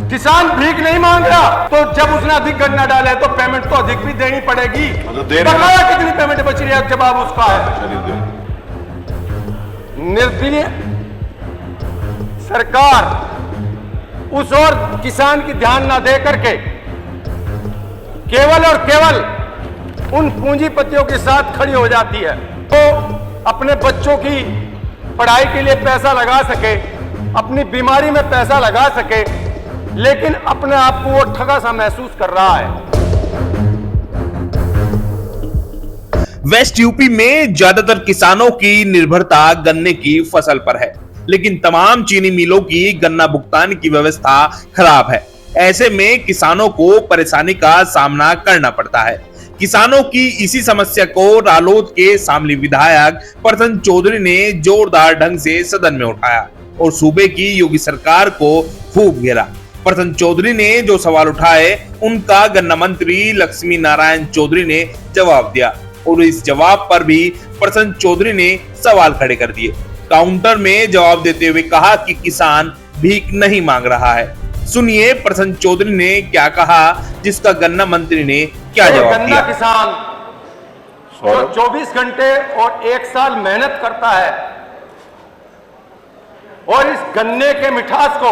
किसान भीख नहीं मांग रहा, तो जब उसने अधिक गन्ना डाला है तो पेमेंट तो अधिक भी देनी पड़ेगी। बकाया कितनी पेमेंट बच रही है, जवाब उसका है। निर्दलीय सरकार उस और किसान की ध्यान ना दे करके केवल और केवल उन पूंजीपतियों के साथ खड़ी हो जाती है, तो अपने बच्चों की पढ़ाई के लिए पैसा लगा सके, अपनी बीमारी में पैसा लगा सके, लेकिन अपने आप को वो ठगा सा महसूस कर रहा है। वेस्ट यूपी में ज्यादातर किसानों की निर्भरता गन्ने की फसल पर है, लेकिन तमाम चीनी मिलों की गन्ना भुगतान की व्यवस्था खराब है। ऐसे में किसानों को परेशानी का सामना करना पड़ता है। किसानों की इसी समस्या को रालोद के शामली विधायक प्रसन्न चौधरी ने जोरदार ढंग से सदन में उठाया और सूबे की योगी सरकार को खूब घेरा। प्रसन्न चौधरी ने जो सवाल उठाए उनका गन्ना मंत्री लक्ष्मी नारायण चौधरी ने जवाब दिया और इस जवाब पर भी प्रसन्न चौधरी ने सवाल खड़े कर दिए। काउंटर में जवाब देते हुए कहा कि किसान भीख नहीं मांग रहा है। सुनिए प्रसन्न चौधरी ने क्या कहा, जिसका गन्ना मंत्री ने क्या जवाब दिया। किसान जो 24 घंटे और 1 साल मेहनत करता है और इस गन्ने के मिठास को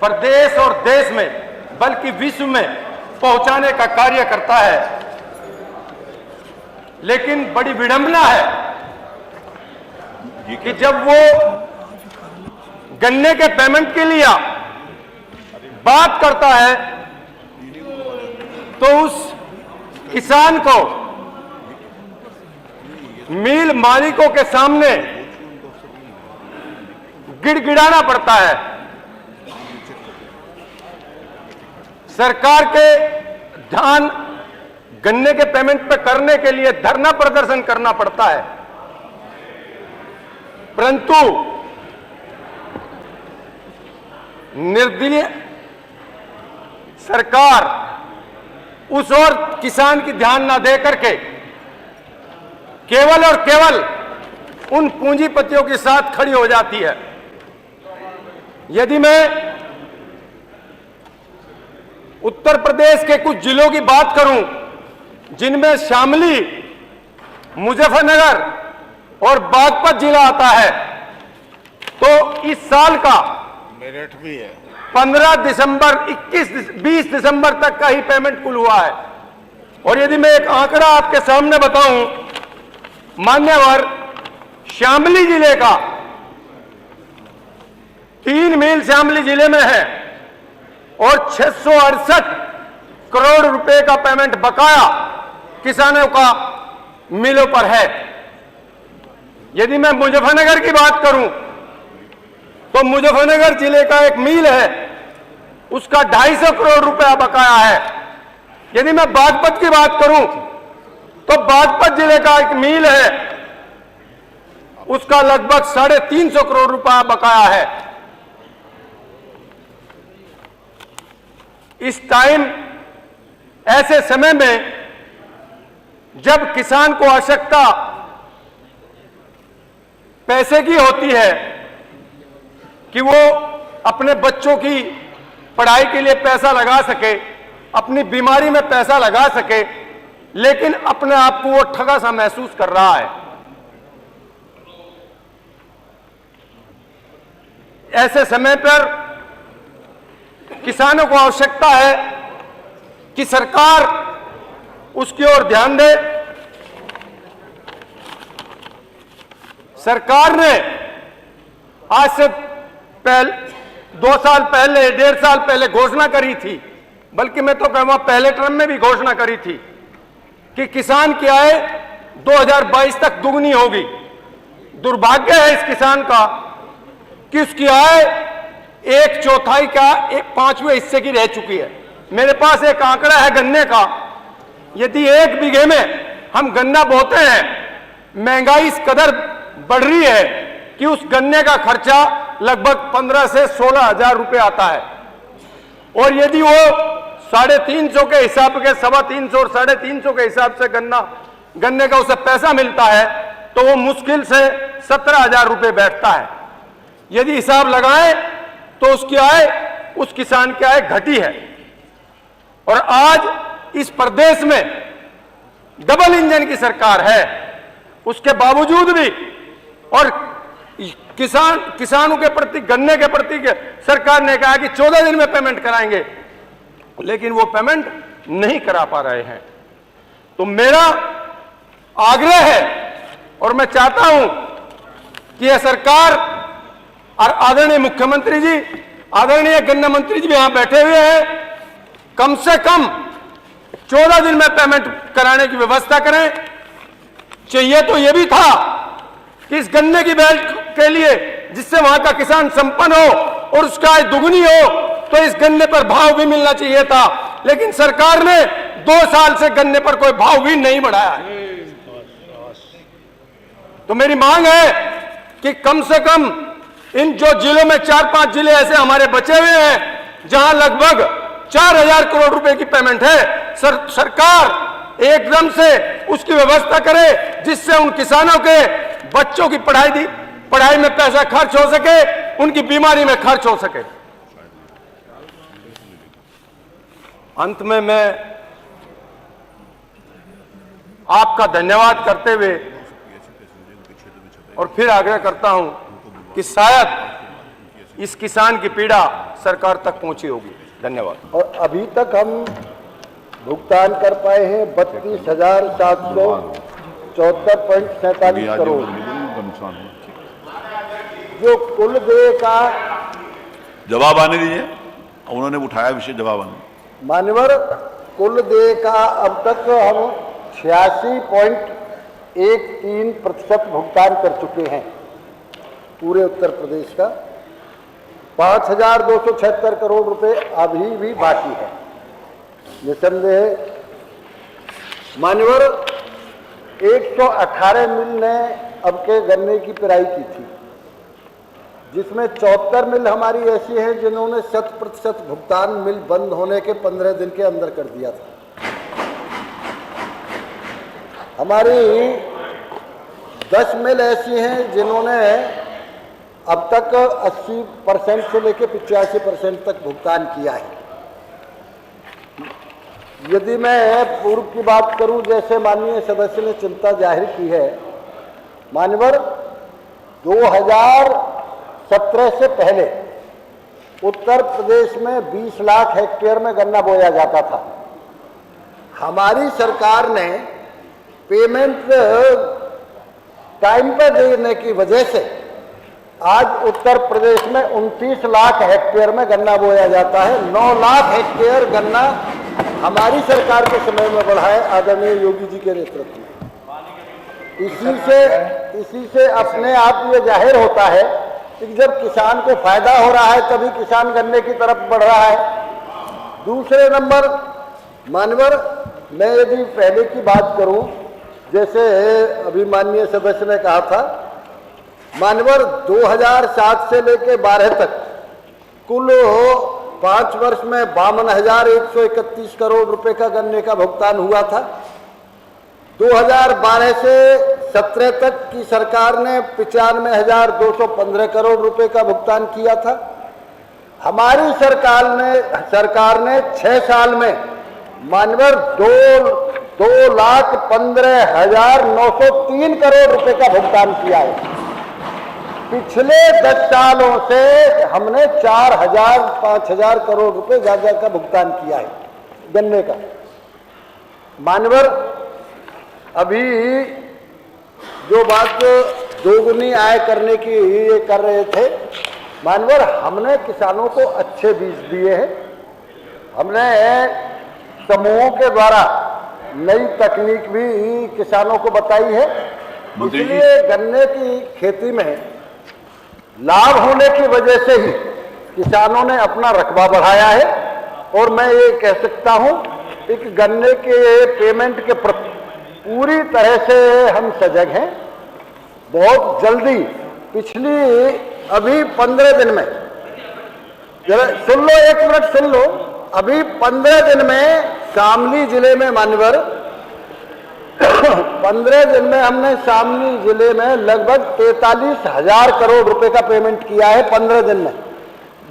प्रदेश और देश में बल्कि विश्व में पहुंचाने का कार्य करता है, लेकिन बड़ी विडंबना है कि जब वो गन्ने के पेमेंट के लिए बात करता है तो उस किसान को मिल मालिकों के सामने गिड़गिड़ाना पड़ता है। सरकार के ध्यान गन्ने के पेमेंट पे करने के लिए धरना प्रदर्शन करना पड़ता है, परंतु निर्दलीय सरकार उस और किसान की ध्यान ना दे करके केवल और केवल उन पूंजीपतियों के साथ खड़ी हो जाती है। यदि मैं उत्तर प्रदेश के कुछ जिलों की बात करूं जिनमें शामली, मुजफ्फरनगर और बागपत जिला आता है, तो इस साल का मेरठ भी है 15 दिसंबर 20 दिसंबर तक का ही पेमेंट कुल हुआ है। और यदि मैं एक आंकड़ा आपके सामने बताऊं, मान्यवर शामली जिले का 3 मील शामली जिले में है और 668 करोड़ रुपए का पेमेंट बकाया किसानों का मिलों पर है। यदि मैं मुजफ्फरनगर की बात करूं तो मुजफ्फरनगर जिले का एक मिल है, उसका 250 करोड़ रुपया बकाया है। यदि मैं बागपत की बात करूं तो बागपत जिले का एक मिल है, उसका लगभग 350 करोड़ रुपया बकाया है। इस टाइम ऐसे समय में जब किसान को आवश्यकता पैसे की होती है कि वो अपने बच्चों की पढ़ाई के लिए पैसा लगा सके, अपनी बीमारी में पैसा लगा सके, लेकिन अपने आप को वो ठगा सा महसूस कर रहा है। ऐसे समय पर किसानों को आवश्यकता है कि सरकार उसकी ओर ध्यान दे। सरकार ने आज से 2 साल पहले, 1.5 साल पहले घोषणा करी थी, बल्कि मैं तो कहूंगा पहले टर्म में भी घोषणा करी थी कि किसान की आय 2022 तक दुगनी होगी। दुर्भाग्य है इस किसान का कि उसकी आय 1/4 का 1/5वें हिस्से की रह चुकी है। मेरे पास एक आंकड़ा है गन्ने का, यदि 1 बीघे में हम गन्ना बोते हैं, महंगाई इस कदर बढ़ रही है कि उस गन्ने का खर्चा लगभग 15 से 16 हजार रुपए आता है। और यदि वो 350 के हिसाब के 325 और 350 के हिसाब से गन्ने का उसे पैसा मिलता है तो वो मुश्किल से 17 हजार रुपए बैठता है। यदि हिसाब लगाएं तो उसकी आय उस किसान की आय घटी है। और आज इस प्रदेश में डबल इंजन की सरकार है, उसके बावजूद भी और किसानों के प्रति, गन्ने के प्रति सरकार ने कहा कि 14 दिन में पेमेंट कराएंगे, लेकिन वो पेमेंट नहीं करा पा रहे हैं। तो मेरा आग्रह है और मैं चाहता हूं कि यह सरकार और आदरणीय मुख्यमंत्री जी, आदरणीय गन्ना मंत्री जी भी यहां बैठे हुए हैं, कम से कम 14 दिन में पेमेंट कराने की व्यवस्था करें। चाहिए तो यह भी था कि इस गन्ने की बेल्ट के लिए, जिससे वहां का किसान संपन्न हो और उसका आय दुगनी हो, तो इस गन्ने पर भाव भी मिलना चाहिए था, लेकिन सरकार ने 2 साल से गन्ने पर कोई भाव भी नहीं बढ़ाया है। तो मेरी मांग है कि कम से कम इन जो जिलों में 4-5 जिले ऐसे हमारे बचे हुए हैं जहां लगभग 4000 करोड़ रुपए की पेमेंट है, सरकार एकदम से उसकी व्यवस्था करे, जिससे उन किसानों के बच्चों की पढ़ाई में पैसा खर्च हो सके, उनकी बीमारी में खर्च हो सके। अंत में मैं आपका धन्यवाद करते हुए और फिर आग्रह करता हूं कि शायद इस किसान की पीड़ा सरकार तक पहुंची होगी। धन्यवाद। और अभी तक हम भुगतान कर पाए हैं 32,774.47 करोड़, जो कुल देय का। जवाब आने दीजिए, उन्होंने उठाया विषय, जवाब आने। मान्यवर, कुल देय का अब तक हम 86.13% भुगतान कर चुके हैं पूरे उत्तर प्रदेश का। 5,276 करोड़ रुपए अभी भी बाकी है। निसंदेह मान्यवर, 118 मिल ने अब के गन्ने की पेराई की थी, जिसमें 74 मिल हमारी ऐसी हैं जिन्होंने 100% भुगतान मिल बंद होने के 15 दिन के अंदर कर दिया था। हमारी 10 मिल ऐसी हैं जिन्होंने अब तक 80% से लेकर 85% तक भुगतान किया है। यदि मैं पूर्व की बात करूं, जैसे माननीय सदस्य ने चिंता जाहिर की है, मान्यवर 2017 से पहले उत्तर प्रदेश में 20 लाख हेक्टेयर में गन्ना बोया जाता था। हमारी सरकार ने पेमेंट टाइम पर देने की वजह से आज उत्तर प्रदेश में 29 लाख हेक्टेयर में गन्ना बोया जाता है। 9 लाख हेक्टेयर गन्ना हमारी सरकार के समय में बढ़ा है, आदरणीय योगी जी के नेतृत्व में। इसी से अपने आप ये जाहिर होता है कि जब किसान को फायदा हो रहा है तभी किसान गन्ने की तरफ बढ़ रहा है। दूसरे नंबर मानवर, मैं यदि पहले की बात करूं, जैसे अभी माननीय सदस्य ने कहा था, मानवर 2007 से लेकर 12 तक कुल 5 वर्ष में 52,131 करोड़ रुपए का गन्ने का भुगतान हुआ था। 2012 से 17 तक की सरकार ने 95,215 करोड़ रुपए का भुगतान किया था। हमारी सरकार ने 6 साल में मानवर 2,15,903 करोड़ रुपए का भुगतान किया है। पिछले 10 सालों से हमने 4,000-5,000 करोड़ रुपए ज्यादा का भुगतान किया है गन्ने का। मानवर, अभी जो बात दोगुनी आय करने की ये कर रहे थे, मानवर हमने किसानों को अच्छे बीज दिए हैं। हमने समूहों के द्वारा नई तकनीक भी किसानों को बताई है। इसलिए गन्ने की खेती में लाभ होने की वजह से ही किसानों ने अपना रकबा बढ़ाया है। और मैं ये कह सकता हूं कि गन्ने के पेमेंट के प्रति पूरी तरह से हम सजग हैं। बहुत जल्दी, पिछली अभी 15 दिन में, जरा सुन लो, 1 मिनट सुन लो, अभी 15 दिन में शामली जिले में मानवर 15 दिन में हमने शामली जिले में लगभग 43,000 करोड़ रुपए का पेमेंट किया है। 15 दिन में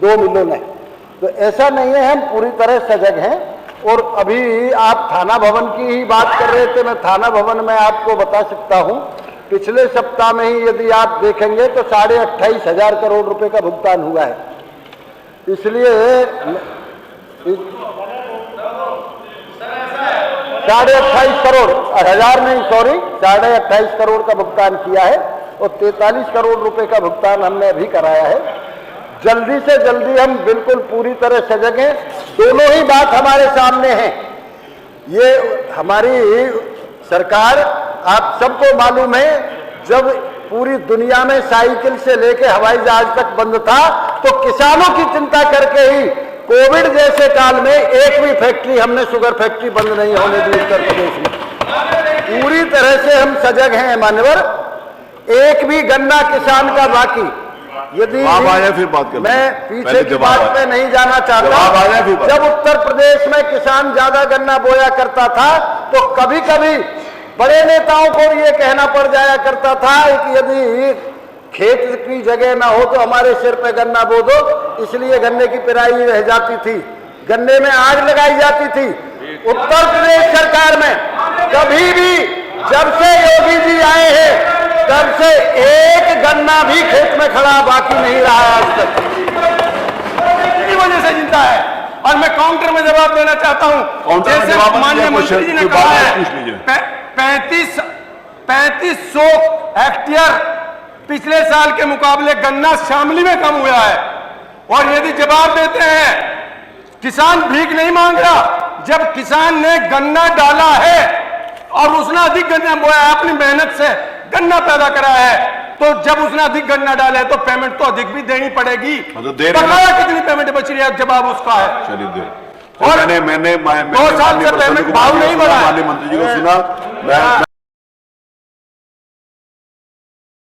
2 मिलों ने तो ऐसा नहीं है, हम पूरी तरह सजग हैं। और अभी आप थाना भवन की ही बात कर रहे थे, मैं थाना भवन में आपको बता सकता हूं, पिछले सप्ताह में ही यदि आप देखेंगे तो 28,500 करोड़ रुपए का भुगतान हुआ है। इसलिए 28.5 करोड़, 1000 नहीं, सॉरी, 28.5 करोड़ का भुगतान किया है और 43 करोड़ रुपए का भुगतान हमने अभी कराया है। जल्दी से जल्दी हम बिल्कुल पूरी तरह सजग हैं, दोनों ही बात हमारे सामने है। ये हमारी सरकार, आप सबको मालूम है, जब पूरी दुनिया में साइकिल से लेके हवाई जहाज तक बंद था तो किसानों की चिंता करके ही कोविड जैसे काल में एक भी फैक्ट्री, हमने शुगर फैक्ट्री बंद नहीं होने दी उत्तर प्रदेश में। पूरी तरह से हम सजग हैं मान्यवर, एक भी गन्ना किसान का बाकी, यदि फिर बात करें, मैं पीछे की बात पे नहीं जाना चाहता, जब उत्तर प्रदेश में किसान ज्यादा गन्ना बोया करता था तो कभी कभी बड़े नेताओं को ये कहना पड़ जाया करता था कि यदि खेत की जगह ना हो तो हमारे सिर पे गन्ना बो दो, इसलिए गन्ने की पिराई रह जाती थी, गन्ने में आग लगाई जाती थी। उत्तर प्रदेश सरकार में कभी भी, जब से योगी जी आए हैं, तब से एक गन्ना भी खेत में खड़ा बाकी नहीं रहा आज तक। इसी वजह से चिंता है। और मैं काउंटर में जवाब देना चाहता हूं, जैसे माननीय मंत्री जी ने कहा है 3500 हेक्टेयर पिछले साल के मुकाबले गन्ना शामली में कम हुआ है। और यदि जवाब देते हैं, किसान भीख नहीं मांग रहा, जब किसान ने गन्ना डाला है और उसने अधिक गन्ना बोया अपनी मेहनत से गन्ना पैदा करा है, तो जब उसने अधिक गन्ना डाला है तो पेमेंट तो अधिक भी देनी पड़ेगी। बकाया कितनी पेमेंट बच रही है, जवाब उसका है। चलिए, और मैंने 2 साल से पेमेंट भाव नहीं बढ़ा है। मंत्री जी को सुना,